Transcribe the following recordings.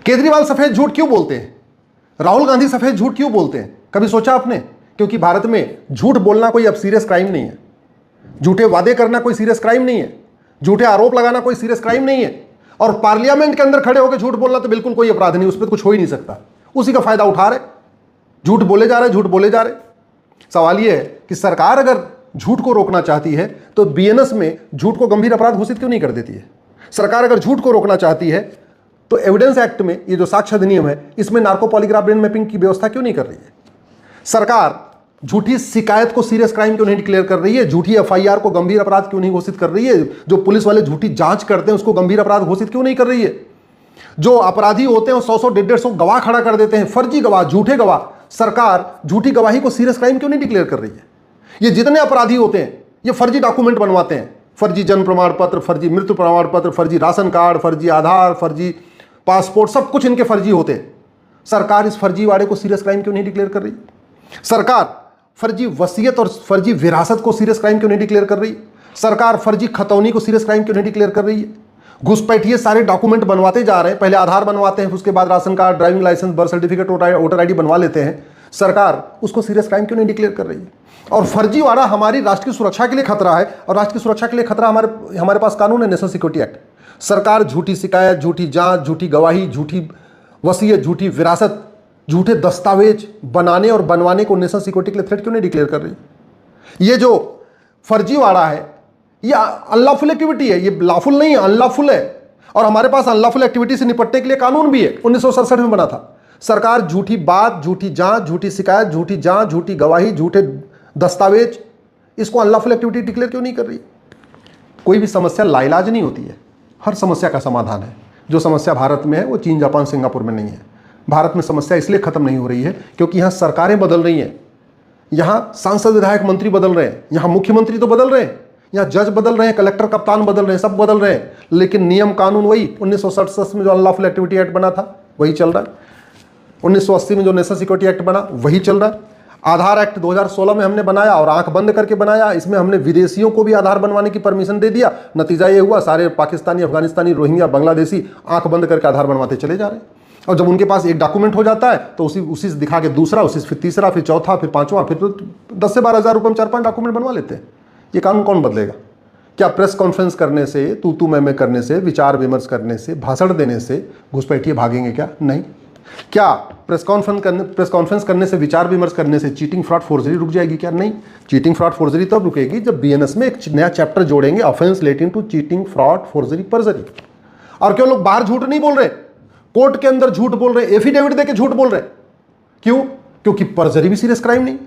केजरीवाल सफेद झूठ क्यों बोलते हैं? राहुल गांधी सफेद झूठ क्यों बोलते हैं? कभी सोचा आपने? क्योंकि भारत में झूठ बोलना कोई अब सीरियस क्राइम नहीं है, झूठे वादे करना कोई सीरियस क्राइम नहीं है, झूठे आरोप लगाना कोई सीरियस क्राइम नहीं है, और पार्लियामेंट के अंदर खड़े होकर झूठ बोलना तो बिल्कुल कोई अपराध नहीं, उस पर कुछ हो ही नहीं सकता। उसी का फायदा उठा रहे, झूठ बोले जा रहे, झूठ बोले जा रहे। सवाल यह है कि सरकार अगर झूठ को रोकना चाहती है तो बीएनएस में झूठ को गंभीर अपराध घोषित क्यों नहीं कर देती है? सरकार अगर झूठ को रोकना चाहती है तो एविडेंस एक्ट में, ये जो साक्ष्य अधिनियम है, इसमें नार्को पॉलीग्राफ ब्रेन मैपिंग की व्यवस्था क्यों नहीं कर रही है? सरकार झूठी शिकायत को सीरियस क्राइम क्यों नहीं डिक्लेयर कर रही है? झूठी एफआईआर को गंभीर अपराध क्यों नहीं घोषित कर रही है? जो पुलिस वाले झूठी जांच करते हैं उसको गंभीर अपराध घोषित क्यों नहीं कर रही है? जो अपराधी होते हैं 100-100, 150-150 गवाह खड़ा कर देते हैं, फर्जी गवाह, झूठे गवाह, सरकार झूठी गवाही को सीरियस क्राइम क्यों नहीं डिक्लेयर कर रही है? ये जितने अपराधी होते हैं ये फर्जी डॉक्यूमेंट बनवाते हैं, फर्जी जन्म प्रमाण पत्र, फर्जी मृत्यु प्रमाण पत्र, फर्जी राशन कार्ड, फर्जी आधार, फर्जी पासपोर्ट, सब कुछ इनके फर्जी होते हैं। सरकार इस फर्जीवाड़े को सीरियस क्राइम क्यों नहीं डिक्लेयर कर रही? सरकार फर्जी वसीयत और फर्जी विरासत को सीरियस क्राइम क्यों नहीं डिक्लेयर कर रही? सरकार फर्जी खतौनी को सीरियस क्राइम क्यों नहीं डिक्लेयर कर रही है? घुसपैठिए सारे डॉक्यूमेंट बनवाते जा रहे हैं, पहले आधार बनवाते हैं, उसके बाद ration card, driving licence, birth certificate, voter ID बनवा लेते हैं। सरकार उसको सीरियस क्राइम क्यों नहीं डिक्लेयर कर रही है? और फर्जीवाड़ा हमारी राष्ट्र की सुरक्षा के लिए खतरा है, और राष्ट्र की सुरक्षा के लिए खतरा हमारे पास कानून है, नेशनल सिक्योरिटी एक्ट। सरकार झूठी शिकायत, झूठी जांच, झूठी गवाही, झूठी वसीयत, झूठी विरासत, झूठे दस्तावेज बनाने और बनवाने को नेशनल सिक्योरिटी के लिए थ्रेट क्यों नहीं डिक्लेयर कर रही? ये जो फर्जीवाड़ा है ये अनलॉफुल एक्टिविटी है, ये लॉफुल नहीं है, अनलॉफुल है। और हमारे पास अनलॉफुल एक्टिविटी से निपटने के लिए कानून भी है, 1967 में बना था। सरकार झूठी बात, झूठी जांच, झूठी शिकायत, झूठी जांच, झूठी गवाही, झूठे दस्तावेज, इसको अनलॉफुल एक्टिविटी डिक्लेयर क्यों नहीं कर रही? कोई भी समस्या लाइलाज नहीं होती है, हर समस्या का समाधान है। जो समस्या भारत में है वो चीन, जापान, सिंगापुर में नहीं है। भारत में समस्या इसलिए खत्म नहीं हो रही है क्योंकि यहाँ सरकारें बदल रही हैं, यहाँ सांसद, विधायक, मंत्री बदल रहे हैं, यहाँ मुख्यमंत्री तो बदल रहे हैं, यहाँ जज बदल रहे हैं, कलेक्टर, कप्तान बदल रहे हैं, सब बदल रहे हैं, लेकिन नियम कानून वही 1967 में जो अनलॉफुल एक्टिविटी एक्ट बना था वही चल रहा है। 1980 में जो नेशनल सिक्योरिटी एक्ट बना वही चल रहा है। आधार एक्ट 2016 में हमने बनाया और आंख बंद करके बनाया, इसमें हमने विदेशियों को भी आधार बनवाने की परमिशन दे दिया। नतीजा ये हुआ सारे पाकिस्तानी, अफगानिस्तानी, रोहिंग्या, बांग्लादेशी आंख बंद करके आधार बनवाते चले जा रहे हैं। और जब उनके पास एक डॉक्यूमेंट हो जाता है तो उसी से दिखा के दूसरा, उसी से फिर तीसरा, फिर चौथा, फिर पांचवा, फिर 10 से 12 हज़ार रुपये में 4-5 डॉक्यूमेंट बनवा लेते हैं। ये कानून कौन बदलेगा? क्या प्रेस कॉन्फ्रेंस करने से, तू मैं करने से, विचार विमर्श करने से, भाषण देने से घुसपैठिए भागेंगे क्या? नहीं। क्या प्रेस कॉन्फ्रेंस करने से, विचार विमर्श करने से चीटिंग, फ्रॉड, फोर्जरी रुक जाएगी क्या? नहीं। चीटिंग, फ्रॉड, फोर्जरी तब रुकेगी जब बीएनएस में एक नया चैप्टर जोड़ेंगे, offence relating to cheating, fraud, forgery, perjury. और क्यों लोग बाहर झूठ नहीं बोल रहे, कोर्ट के अंदर झूठ बोल रहे, एफिडेविट देके झूठ बोल रहे? क्यों? क्योंकि परजरी भी सीरियस क्राइम नहीं।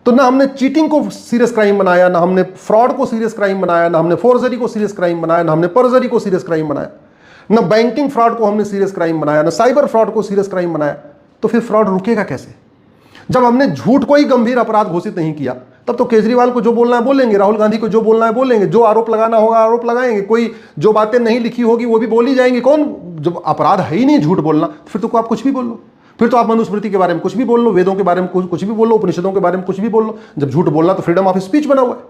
तो ना हमने चीटिंग को सीरियस क्राइम बनाया, ना हमने फ्रॉड को सीरियस क्राइम बनाया, ना हमने फोर्जरी को सीरियस क्राइम बनाया, ना हमने परजरी को सीरियस क्राइम बनाया, ना बैंकिंग फ्रॉड को हमने सीरियस क्राइम बनाया, ना साइबर फ्रॉड को सीरियस क्राइम बनाया। तो फिर फ्रॉड रुकेगा कैसे? जब हमने झूठ को ही गंभीर अपराध घोषित नहीं किया तब तो केजरीवाल को जो बोलना है बोलेंगे, राहुल गांधी को जो बोलना है बोलेंगे, जो आरोप लगाना होगा आरोप लगाएंगे, कोई जो बातें नहीं लिखी होगी वो भी बोली जाएंगी। कौन, जब अपराध है ही नहीं झूठ बोलना, फिर तो आप कुछ भी बोल लो, फिर तो आप मनुस्मृति के बारे में कुछ भी बोल लो, वेदों के बारे में कुछ भी बोल लो, उपनिषदों के बारे में कुछ भी बोल लो। जब झूठ बोलना तो फ्रीडम ऑफ स्पीच बना हुआ है।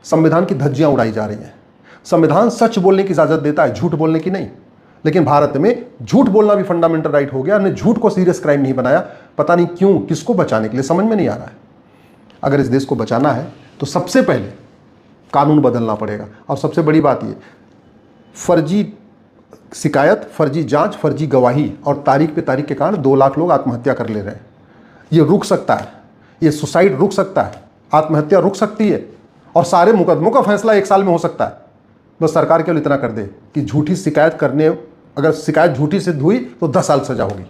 संविधान की धज्जियां उड़ाई जा रही हैं। संविधान सच बोलने की इजाजत देता है, झूठ बोलने की नहीं। लेकिन भारत में झूठ बोलना भी फंडामेंटल राइट हो गया, हमने झूठ को सीरियस क्राइम नहीं बनाया। पता नहीं क्यों, किसको बचाने के लिए, समझ में नहीं आ रहा है। अगर इस देश को बचाना है तो सबसे पहले कानून बदलना पड़ेगा। और सबसे बड़ी बात ये, फर्जी शिकायत, फर्जी जांच, फर्जी गवाही और तारीख पे तारीख के कारण 2 लाख लोग आत्महत्या कर ले रहे हैं। ये रुक सकता है, ये सुसाइड रुक सकता है, आत्महत्या रुक सकती है, और सारे मुकदमों का फैसला 1 साल में हो सकता है। बस सरकार केवल इतना कर दे कि झूठी शिकायत करने, अगर शिकायत झूठी सिद्ध हुई तो 10 साल सजा होगी।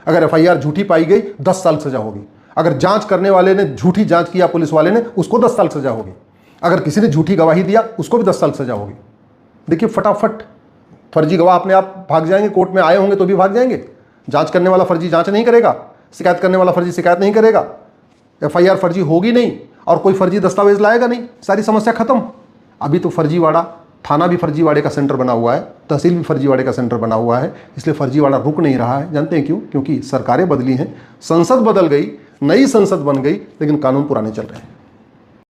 अगर एफआईआर झूठी पाई गई 10 साल सजा होगी। अगर जांच करने वाले ने झूठी जांच किया, पुलिस वाले ने, उसको 10 साल सजा होगी। अगर किसी ने झूठी गवाही दिया उसको भी 10 साल सजा होगी। देखिए फटाफट, फर्जी गवाह अपने आप भाग जाएंगे, कोर्ट में आए होंगे तो भी भाग जाएंगे। जांच करने वाला फर्जी जांच नहीं करेगा, शिकायत करने वाला फर्जी शिकायत नहीं करेगा, एफआईआर फर्जी होगी नहीं, और कोई फर्जी दस्तावेज लाएगा नहीं, सारी समस्या खत्म। अभी तो फर्जीवाड़ा, थाना भी फर्जीवाड़े का सेंटर बना हुआ है, तहसील भी फर्जीवाड़े का सेंटर बना हुआ है। इसलिए फर्जीवाड़ा रुक नहीं रहा है। जानते हैं क्यों? क्योंकि सरकारें बदली हैं, संसद बदल गई, नई संसद बन गई, लेकिन कानून पुराने चल रहे हैं।